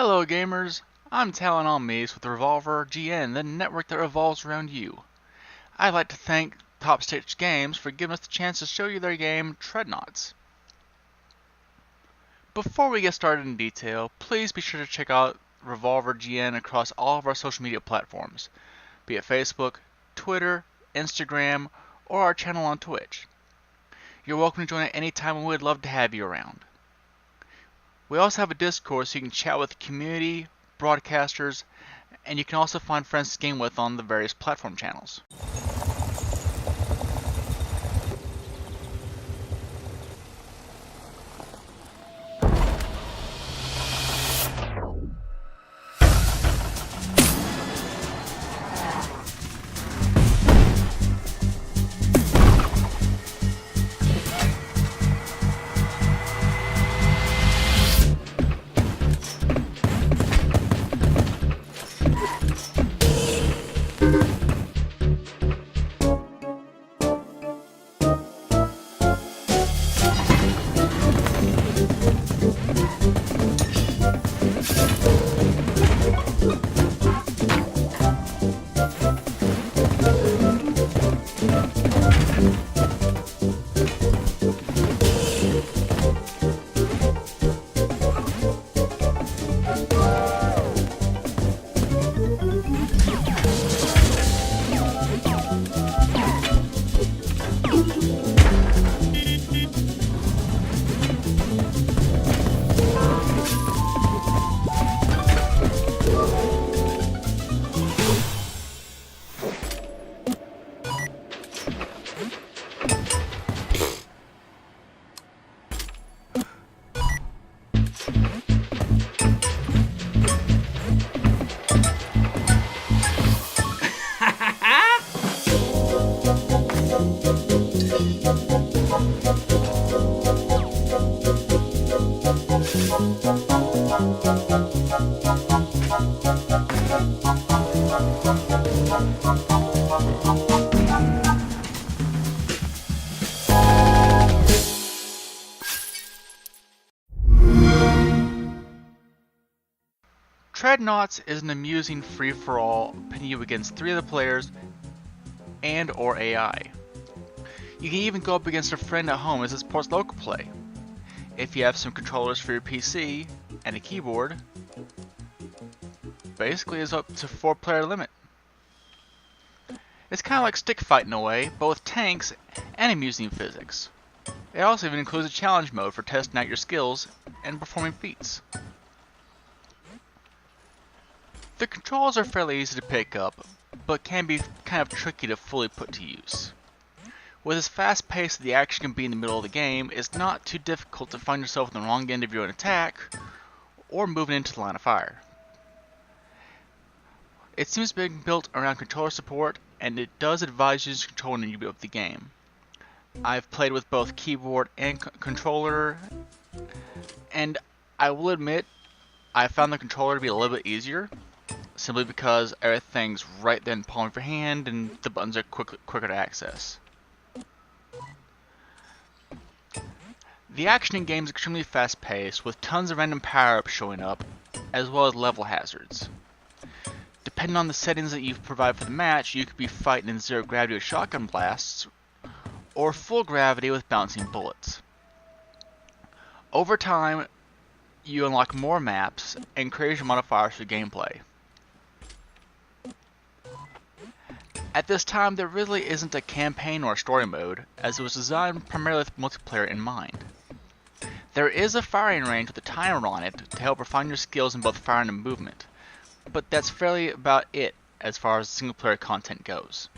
Hello gamers, I'm Talon Almese with Revolver GN, the network that revolves around you. I'd like to thank Top Stitch Games for giving us the chance to show you their game, Treadnauts. Before we get started in detail, please be sure to check out Revolver GN across all of our social media platforms, be it Facebook, Twitter, Instagram, or our channel on Twitch. You're welcome to join at any time and we'd love to have you around. We also have a Discord so you can chat with the community, broadcasters, and you can also find friends to game with on the various platform channels. Treadnauts is an amusing free-for-all pitting you against 3 other players and or AI. You can even go up against a friend at home as it supports local play. If you have some controllers for your PC and a keyboard, basically it's up to 4-player limit. It's kind of like stick fight in a way, but with tanks and amusing physics. It also even includes a challenge mode for testing out your skills and performing feats. The controls are fairly easy to pick up, but can be kind of tricky to fully put to use. With as fast pace as the action can be in the middle of the game, it's not too difficult to find yourself on the wrong end of your own attack, or moving into the line of fire. It seems to be built around controller support, and it does advise you to control when you boot up the game. I've played with both keyboard and controller, and I will admit, I found the controller to be a little bit easier, simply because everything's right there in the palm of your hand and the buttons are quicker to access. The action in game is extremely fast paced, with tons of random power-ups showing up, as well as level hazards. Depending on the settings that you've provided for the match, you could be fighting in 0 gravity with shotgun blasts, or full gravity with bouncing bullets. Over time, you unlock more maps and crazier modifiers for gameplay. At this time, there really isn't a campaign or a story mode, as it was designed primarily with multiplayer in mind. There is a firing range with a timer on it to help refine your skills in both firing and movement, but that's fairly about it as far as single player content goes.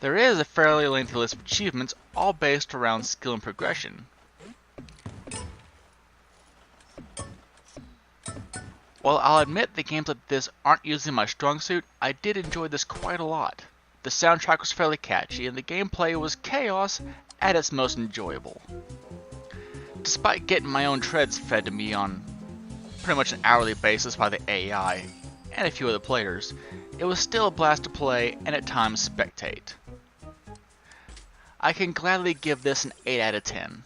There is a fairly lengthy list of achievements, all based around skill and progression. While I'll admit that games like this aren't usually my strong suit, I did enjoy this quite a lot. The soundtrack was fairly catchy, and the gameplay was chaos at its most enjoyable. Despite getting my own treads fed to me on pretty much an hourly basis by the AI and a few other players, it was still a blast to play and at times spectate. I can gladly give this an 8 out of 10.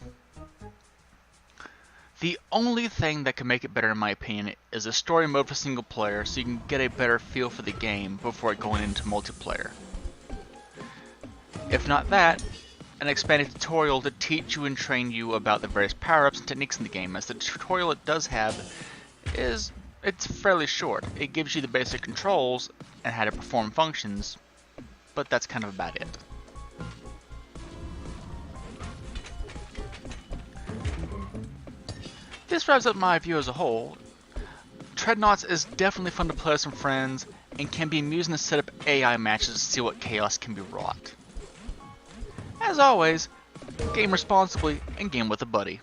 The only thing that can make it better in my opinion is a story mode for single player so you can get a better feel for the game before going into multiplayer. If not that, an expanded tutorial to teach you and train you about the various power-ups and techniques in the game, as the tutorial it does have it's fairly short. It gives you the basic controls and how to perform functions, but that's kind of about it. This wraps up my review as a whole. Treadnauts is definitely fun to play with some friends and can be amusing to set up AI matches to see what chaos can be wrought. As always, game responsibly and game with a buddy.